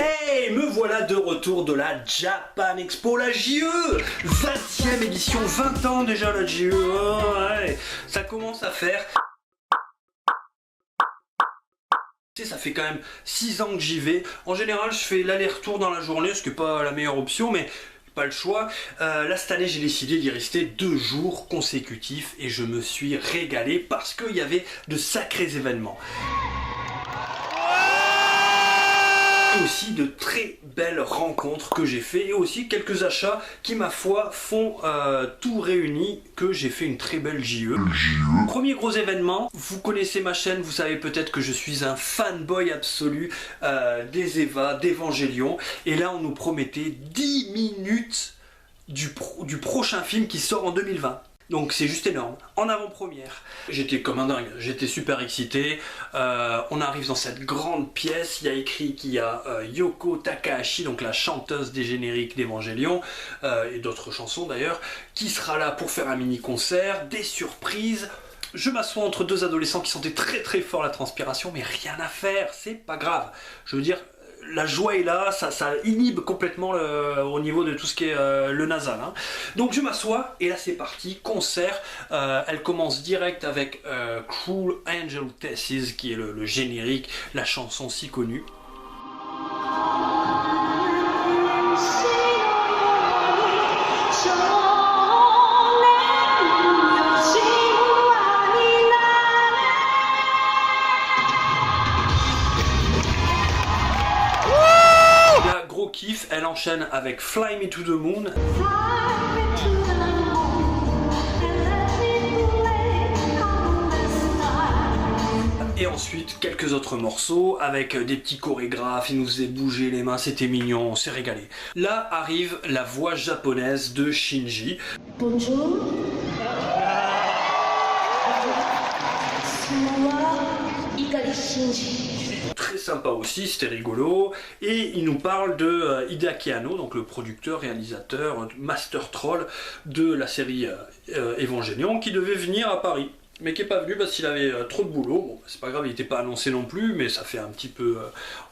Hey, me voilà de retour de la Japan Expo, la JE 20e édition, 20 ans déjà la JE, oh, ouais. Ça commence à faire. Ça fait quand même 6 ans que j'y vais. En général, je fais l'aller-retour dans la journée, ce qui n'est pas la meilleure option, mais pas le choix. Là, cette année, j'ai décidé d'y rester 2 jours consécutifs et je me suis régalé parce qu'il y avait de sacrés événements. Et aussi de très belles rencontres que j'ai fait et aussi quelques achats qui, ma foi, font tout réuni que j'ai fait une très belle JE. Premier gros événement, vous connaissez ma chaîne, vous savez peut-être que je suis un fanboy absolu des Eva, d'Evangelion, et là on nous promettait 10 minutes du prochain film qui sort en 2020. Donc c'est juste énorme, en avant-première. J'étais comme un dingue, j'étais super excité. On arrive dans cette grande pièce, il y a écrit qu'il y a Yoko Takahashi, donc la chanteuse des génériques d'Evangelion, et d'autres chansons d'ailleurs, qui sera là pour faire un mini-concert, des surprises. Je m'assois entre deux adolescents qui sentaient très très fort la transpiration, mais rien à faire, c'est pas grave. Je veux dire, la joie est là, ça inhibe complètement au niveau de tout ce qui est le nasal. Hein. Donc je m'assois et là c'est parti, concert. Elle commence direct avec Cruel Angel Tesses qui est le générique, la chanson si connue. Kiff, elle enchaîne avec Fly Me to the Moon. Et ensuite quelques autres morceaux avec des petits chorégraphes, ils nous faisaient bouger les mains, c'était mignon, on s'est régalé. Là arrive la voix japonaise de Shinji. Bonjour. Très sympa aussi, c'était rigolo. Et il nous parle de Hideaki Anno, donc le producteur, réalisateur, master troll de la série Evangelion, qui devait venir à Paris, mais qui n'est pas venu parce qu'il avait trop de boulot. Bon, c'est pas grave, il n'était pas annoncé non plus, mais ça fait un petit peu...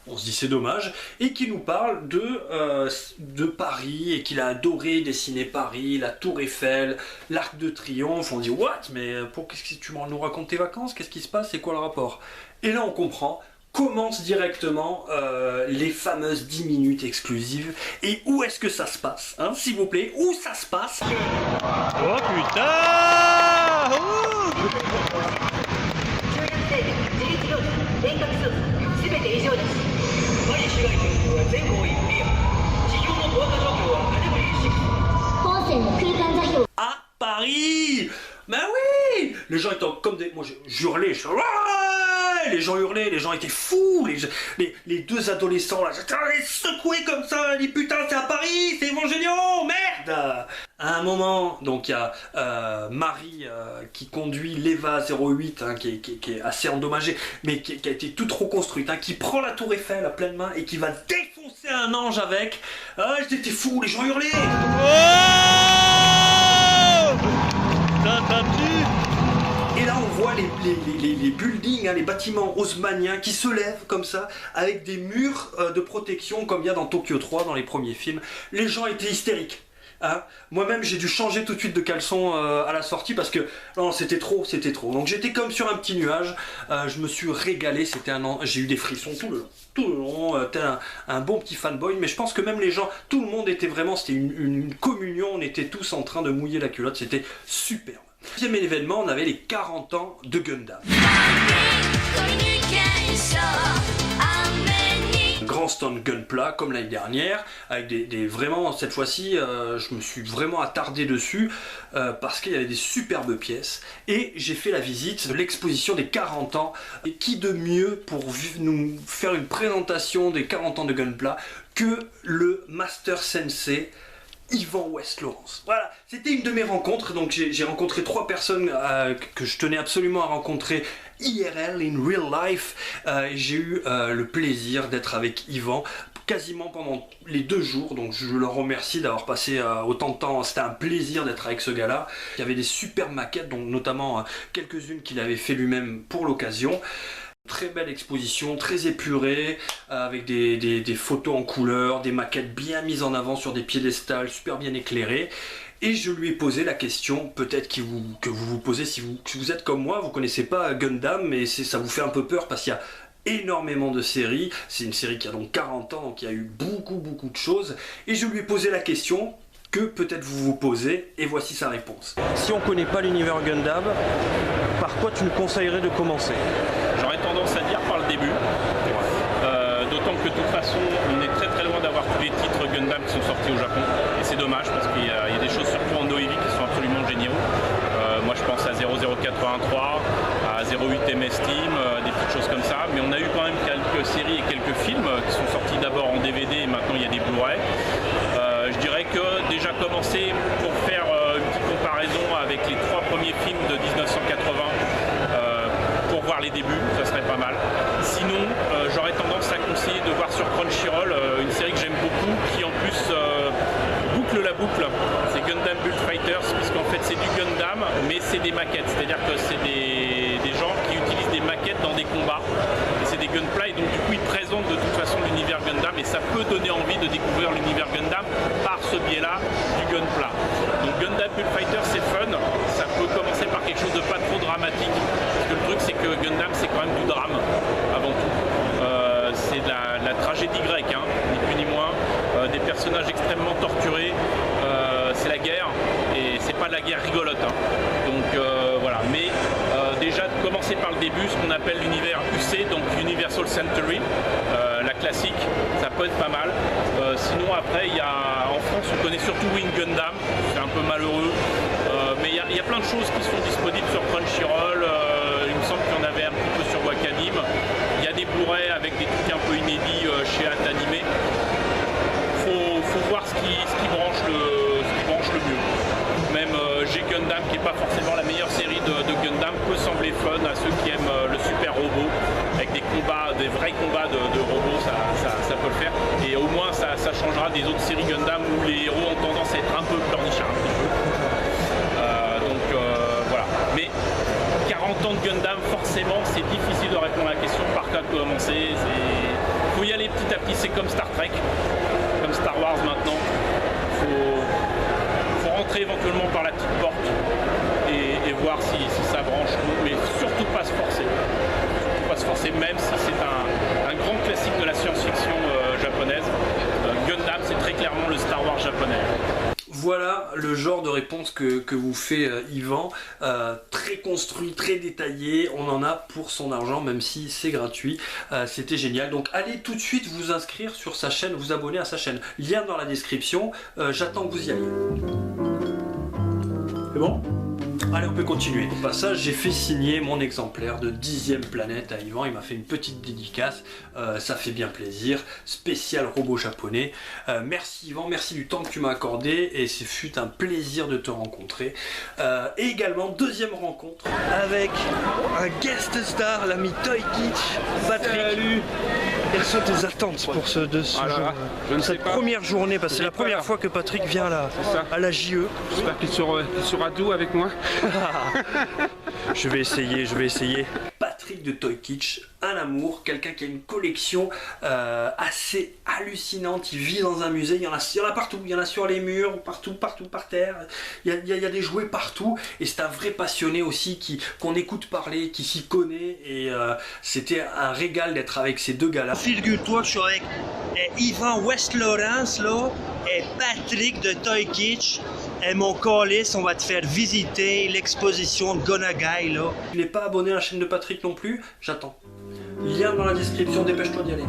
on se dit c'est dommage. Et qui nous parle de Paris, et qu'il a adoré dessiner Paris, la Tour Eiffel, l'Arc de Triomphe. On dit, what? Mais qu'est-ce que tu nous racontes tes vacances? Qu'est-ce qui se passe? C'est quoi le rapport? Et là on comprend. Commence directement les fameuses 10 minutes exclusives. Et où est-ce que ça se passe, hein, s'il vous plaît? Où ça se passe? Oh putain! À Paris! Ben oui! Les gens étaient comme des... Moi j'hurlais, je... Les gens hurlaient, les gens étaient fous, les deux adolescents là, les secoués comme ça, les putains c'est à Paris, c'est Evangelion, merde! À un moment, donc il y a Marie qui conduit l'Eva 08, hein, qui est assez endommagée, mais qui a été toute reconstruite, hein, qui prend la tour Eiffel à pleine main et qui va défoncer un ange avec. Ah, j'étais fou, les gens hurlaient! Et là on voit les buildings, hein, les bâtiments haussmanniens qui se lèvent comme ça, avec des murs de protection comme il y a dans Tokyo 3, dans les premiers films. Les gens étaient hystériques. Hein. Moi-même j'ai dû changer tout de suite de caleçon à la sortie parce que non, c'était trop. Donc j'étais comme sur un petit nuage, je me suis régalé, j'ai eu des frissons tout le long, t'es un bon petit fanboy, mais je pense que même les gens, tout le monde était vraiment, c'était une communion, on était tous en train de mouiller la culotte, c'était superbe. Deuxième événement, on avait les 40 ans de Gundam. Grand stand Gunpla comme l'année dernière, avec vraiment cette fois-ci je me suis vraiment attardé dessus parce qu'il y avait des superbes pièces et j'ai fait la visite de l'exposition des 40 ans. Et qui de mieux pour nous faire une présentation des 40 ans de Gunpla que le Master Sensei Yvan West-Lawrence. Voilà, c'était une de mes rencontres, donc j'ai rencontré 3 personnes que je tenais absolument à rencontrer IRL, in real life, et j'ai eu le plaisir d'être avec Yvan quasiment pendant les 2 jours, donc je leur remercie d'avoir passé autant de temps, c'était un plaisir d'être avec ce gars-là. Il y avait des super maquettes, donc notamment quelques-unes qu'il avait fait lui-même pour l'occasion. Très belle exposition, très épurée, avec des photos en couleur, des maquettes bien mises en avant sur des piédestals, super bien éclairées. Et je lui ai posé la question, peut-être que vous vous posez si vous êtes comme moi, vous connaissez pas Gundam, mais ça vous fait un peu peur parce qu'il y a énormément de séries. C'est une série qui a donc 40 ans, donc il y a eu beaucoup de choses. Et je lui ai posé la question que peut-être vous vous posez, et voici sa réponse. Si on connaît pas l'univers Gundam, par quoi tu nous conseillerais de commencer? J'aurais tendance à dire par le début. D'autant que de toute façon, on est très loin d'avoir tous les titres Gundam qui sont sortis au Japon. Et c'est dommage parce qu'il y a des choses, surtout en OEV, qui sont absolument géniaux. Moi je pense à 0083, à 08 MS Team, des petites choses comme ça. Mais on a eu quand même quelques séries et quelques films qui sont sortis d'abord en DVD et maintenant il y a des Blu-ray. Je dirais que déjà commencer pour faire une petite comparaison avec les 3 premiers films de 1980 pour voir les débuts, ça serait pas mal. Sinon, j'aurais tendance à conseiller de voir sur Crunchyroll une série que j'aime beaucoup qui en plus boucle la boucle. C'est Gundam Build Fighters, puisqu'en fait c'est du Gundam mais c'est des maquettes, c'est-à-dire que c'est des gens qui utilisent des maquettes dans des combats. Et c'est des gunplay, donc du coup ils présentent de toute façon l'univers Gundam et ça peut donner envie de découvrir l'univers Gundam par ce biais-là du gunplay. Donc Gundam Build Fighters c'est fun, ça peut commencer par quelque chose de pas trop dramatique. Parce que le truc c'est que Gundam c'est quand même du drame avant tout. C'est de la tragédie grecque, hein, ni plus ni moins. Des personnages extrêmement torturés. C'est la guerre et c'est pas de la guerre rigolote. Hein. Donc voilà. Mais déjà de commencer par le début, ce qu'on appelle l'univers UC, donc Universal Century, la classique, ça peut être pas mal. Sinon après, en France, on connaît surtout Wing Gundam, c'est un peu malheureux. Mais il y a plein de choses qui sont disponibles sur Crunchyroll. Il me semble qu'il y en avait un petit peu sur Wakanim. Il y a des Blu-ray avec des trucs un peu inédits chez Atanime. Faut voir ce qui branche le mieux. Même G-Gundam, qui n'est pas forcément la meilleure série de Gundam, peut sembler fun à ceux qui aiment le super robot, avec des combats, des vrais combats de robots, ça peut le faire. Et au moins ça changera des autres séries Gundam où les héros ont tendance à être un peu pleurnichards, un petit peu. Voilà. Mais 40 ans de Gundam, forcément, c'est difficile de répondre à la question par quoi commencer. Il faut y aller petit à petit, c'est comme Star Trek, comme Star Wars maintenant. Faut rentrer éventuellement par la petite porte et voir si ça branche, mais surtout pas se forcer. Surtout pas se forcer, même si c'est un grand classique de la science-fiction japonaise. Gundam, c'est très clairement le Star Wars japonais. Voilà le genre de réponse que vous fait Yvan, très construit, très détaillé, on en a pour son argent même si c'est gratuit, c'était génial. Donc allez tout de suite vous inscrire sur sa chaîne, vous abonner à sa chaîne, lien dans la description, j'attends que vous y alliez. C'est bon ? Allez, on peut continuer. Au passage, j'ai fait signer mon exemplaire de 10e planète à Yvan. Il m'a fait une petite dédicace. Ça fait bien plaisir. Spécial robot japonais. Merci Yvan, merci du temps que tu m'as accordé. Et ce fut un plaisir de te rencontrer. Et également, deuxième rencontre avec un guest star, l'ami Toykitch, Patrick. Salut. Quelles sont tes attentes pour ce jour, cette première journée? Parce que c'est la première fois que Patrick vient à la JE. J'espère qu'il sera doux avec moi. Je vais essayer. Patrick de Toykitch, un amour, quelqu'un qui a une collection assez hallucinante. Il vit dans un musée, il y en a partout, il y en a sur les murs, partout par terre. Il y a des jouets partout. Et c'est un vrai passionné aussi qu'on écoute parler, qui s'y connaît. Et c'était un régal d'être avec ces deux gars-là. Figure-toi que je suis avec Yvan West-Lawrence là, et Patrick de Toykitch. Et mon calice, on va te faire visiter l'exposition de Gonagai là. Tu n'es pas abonné à la chaîne de Patrick non plus? J'attends. Lien dans la description, dépêche-toi d'y aller.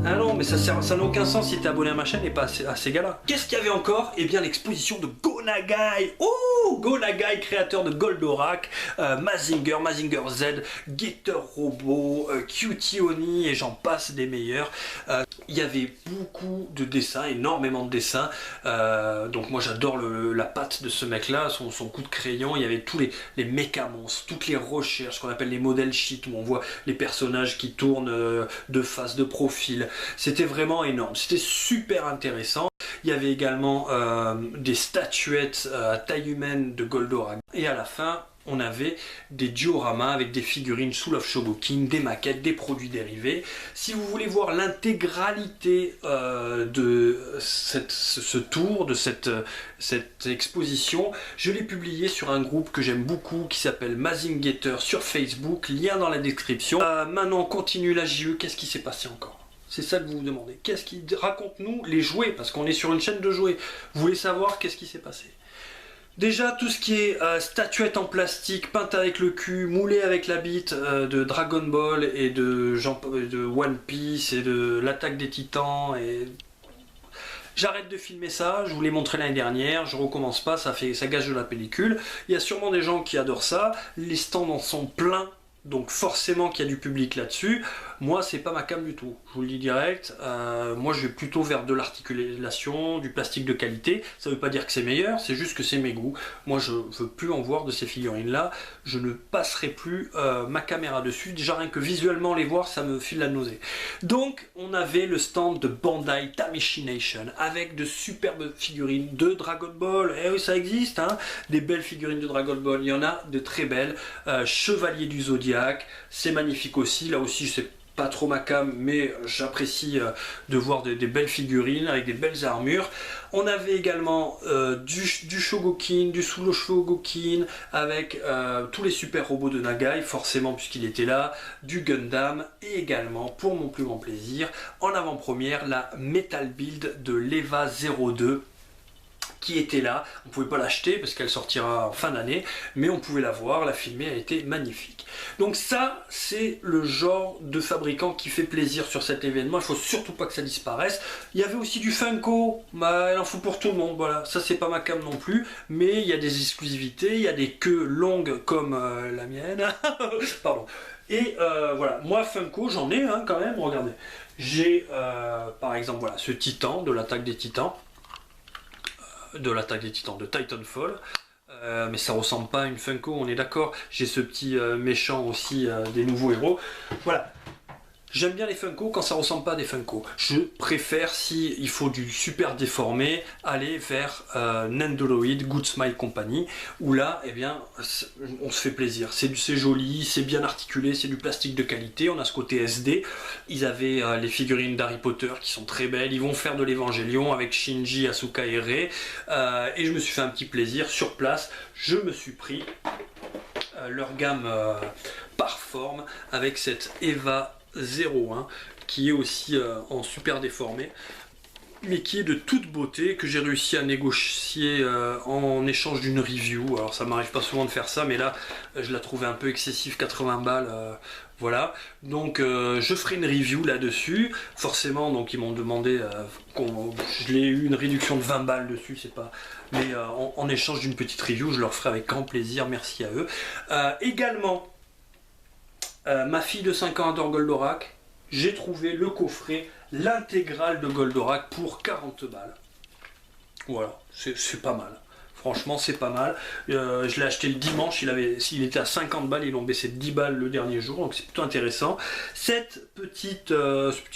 Ah non, mais ça n'a aucun sens si t'es abonné à ma chaîne et pas à ces gars-là. Qu'est-ce qu'il y avait encore? Eh bien, l'exposition de Gonagai. Oh, Gonagai, créateur de Goldorak, Mazinger Z, Getter Robot, Cutie Oni et j'en passe des meilleurs. Il y avait beaucoup de dessins, énormément de dessins. Donc moi j'adore la patte de ce mec-là, son coup de crayon. Il y avait tous les méca-monstres, toutes les recherches, ce qu'on appelle les modèles sheets, où on voit les personnages qui tournent de face, de profil. C'était vraiment énorme, c'était super intéressant. Il y avait également des statuettes à taille humaine de Goldorak. Et à la fin, on avait des dioramas avec des figurines Soul of Shogokin, des maquettes, des produits dérivés. Si vous voulez voir l'intégralité de ce tour, de cette exposition, je l'ai publié sur un groupe que j'aime beaucoup qui s'appelle Mazinger sur Facebook, lien dans la description. Maintenant on continue la JE, qu'est-ce qui s'est passé encore? C'est ça que vous vous demandez. Qu'est-ce qui raconte-nous les jouets, parce qu'on est sur une chaîne de jouets. Vous voulez savoir qu'est-ce qui s'est passé? Déjà, tout ce qui est statuettes en plastique, peintes avec le cul, moulées avec la bite de Dragon Ball et de One Piece et de l'Attaque des Titans. Et j'arrête de filmer ça, je vous l'ai montré l'année dernière, je recommence pas, ça gâche de la pellicule. Il y a sûrement des gens qui adorent ça, les stands en sont pleins. Donc forcément qu'il y a du public là-dessus. Moi c'est pas ma came du tout, je vous le dis direct. Moi je vais plutôt vers de l'articulation, du plastique de qualité. Ça veut pas dire que c'est meilleur, c'est juste que c'est mes goûts. Moi je veux plus en voir de ces figurines là. Je ne passerai plus ma caméra dessus. Déjà rien que visuellement les voir ça me file la nausée. Donc on avait le stand de Bandai Tamashii avec de superbes figurines de Dragon Ball. Eh oui ça existe hein, des belles figurines de Dragon Ball. Il y en a de très belles. Chevalier du Zodiac. C'est magnifique aussi, là aussi c'est pas trop ma came mais j'apprécie de voir des belles figurines avec des belles armures. On avait également du Shogokin, du Soul Shogokin avec tous les super robots de Nagai forcément puisqu'il était là, du Gundam et également pour mon plus grand plaisir en avant-première la Metal Build de l'Eva 02 qui était là. On ne pouvait pas l'acheter parce qu'elle sortira en fin d'année, mais on pouvait la voir, la filmer, elle était magnifique. Donc ça, c'est le genre de fabricant qui fait plaisir sur cet événement, il ne faut surtout pas que ça disparaisse. Il y avait aussi du Funko, il en faut pour tout le monde, voilà, ça c'est pas ma came non plus, mais il y a des exclusivités, il y a des queues longues comme la mienne, pardon. Et voilà, moi Funko, j'en ai quand même, regardez. J'ai par exemple voilà, ce Titan de l'Attaque des Titans, de Titanfall, mais ça ressemble pas à une Funko, on est d'accord. J'ai ce petit méchant aussi des nouveaux héros. Voilà, j'aime bien les Funko quand ça ressemble pas à des Funko. Je préfère, si il faut du super déformé, aller vers Nendoroid Good Smile Company, où là, eh bien, on se fait plaisir. C'est joli, c'est bien articulé, c'est du plastique de qualité. On a ce côté SD. Ils avaient les figurines d'Harry Potter qui sont très belles. Ils vont faire de l'Evangélion avec Shinji, Asuka et Rei. Et je me suis fait un petit plaisir sur place. Je me suis pris leur gamme par forme avec cette Eva 01 qui est aussi en super déformé mais qui est de toute beauté, que j'ai réussi à négocier en échange d'une review. Alors ça m'arrive pas souvent de faire ça mais là je la trouvais un peu excessive, 80 balles voilà, donc je ferai une review là dessus forcément. Donc ils m'ont demandé je l'ai eu une réduction de 20 balles dessus, c'est pas, mais en échange d'une petite review je leur ferai avec grand plaisir, merci à eux. Également ma fille de 5 ans adore Goldorak. J'ai trouvé le coffret, l'intégrale de Goldorak pour 40 balles. Voilà, c'est pas mal. Franchement, c'est pas mal. Je l'ai acheté le dimanche, il était à 50 balles, ils l'ont baissé de 10 balles le dernier jour, donc c'est plutôt intéressant. Ce petit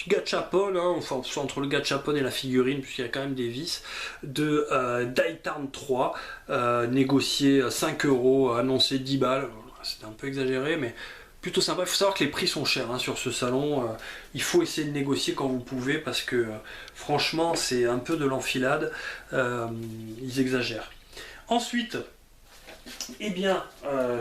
gachapon, enfin entre le gachapon et la figurine, puisqu'il y a quand même des vis, de Daitarn 3, négocié 5 €, annoncé 10 balles. C'était un peu exagéré, mais plutôt sympa. Il faut savoir que les prix sont chers sur ce salon. Il faut essayer de négocier quand vous pouvez parce que franchement c'est un peu de l'enfilade. Ils exagèrent. Ensuite, eh bien,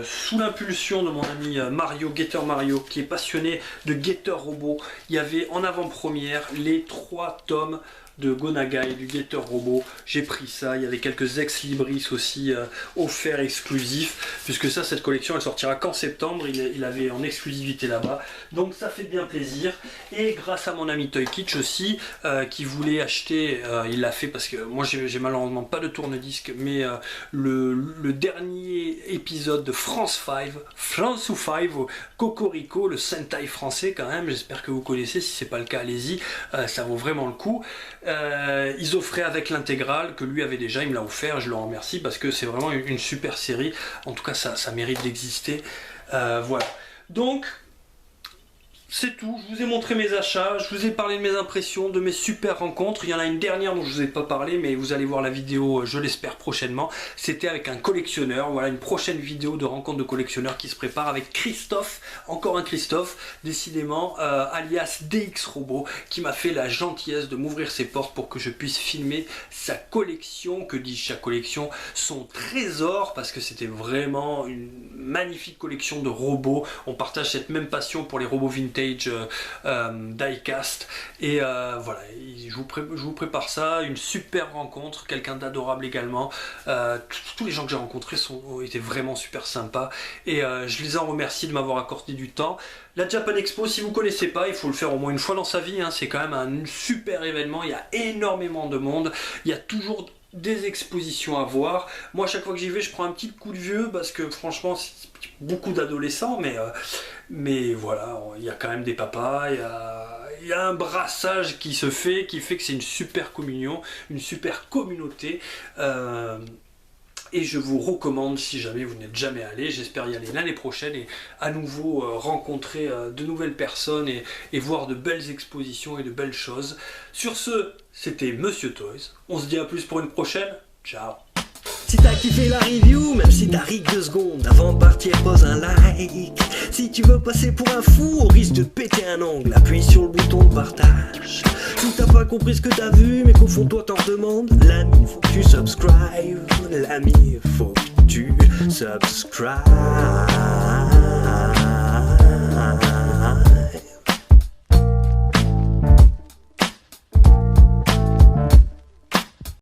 sous l'impulsion de mon ami Mario, Gator Mario, qui est passionné de Gator Robot, il y avait en avant-première les 3 tomes de Go Nagai, du Gator Robot. J'ai pris ça, il y avait quelques ex-libris aussi offerts exclusifs, puisque ça, cette collection elle sortira qu'en septembre, il avait en exclusivité là-bas, donc ça fait bien plaisir. Et grâce à mon ami Toy Kitsch aussi, qui voulait acheter, il l'a fait parce que moi j'ai malheureusement pas de tourne-disque, mais le dernier épisode de France 5, Cocorico, le Sentai français quand même, j'espère que vous connaissez, si c'est pas le cas allez-y, ça vaut vraiment le coup. Ils offraient avec l'intégrale que lui avait déjà, il me l'a offert, je le remercie parce que c'est vraiment une super série, en tout cas ça mérite d'exister. Voilà, donc c'est tout, je vous ai montré mes achats, je vous ai parlé de mes impressions, de mes super rencontres. Il y en a une dernière dont je vous ai pas parlé, mais vous allez voir la vidéo, je l'espère, prochainement. C'était avec un collectionneur, voilà une prochaine vidéo de rencontre de collectionneur qui se prépare avec Christophe, encore un Christophe, décidément, alias DX Robot, qui m'a fait la gentillesse de m'ouvrir ses portes pour que je puisse filmer sa collection, que dis-je, sa collection, son trésor, parce que c'était vraiment une magnifique collection de robots. On partage cette même passion pour les robots vintage diecast et voilà, je vous prépare ça, une super rencontre, quelqu'un d'adorable également. Tous les gens que j'ai rencontrés ont été vraiment super sympas et je les en remercie de m'avoir accordé du temps. La Japan Expo, si vous ne connaissez pas, il faut le faire au moins une fois dans sa vie, hein. C'est quand même un super événement, il y a énormément de monde, il y a toujours des expositions à voir. Moi, à chaque fois que j'y vais, je prends un petit coup de vieux parce que franchement, c'est beaucoup d'adolescents, mais voilà, il y a quand même des papas, il y a un brassage qui se fait, qui fait que c'est une super communion, une super communauté. Et je vous recommande, si jamais vous n'êtes jamais allé, j'espère y aller l'année prochaine et à nouveau rencontrer de nouvelles personnes et voir de belles expositions et de belles choses. Sur ce, c'était Monsieur Toys. On se dit à plus pour une prochaine. Ciao. Si t'as kiffé la review, même si t'as ri 2 secondes, avant de partir pose un like. Si tu veux passer pour un fou, au risque de péter un ongle, appuie sur le bouton de partage. Si t'as pas compris ce que t'as vu, mais qu'au fond toi t'en demandes, l'ami faut que tu subscribes, l'ami faut que tu subscribes.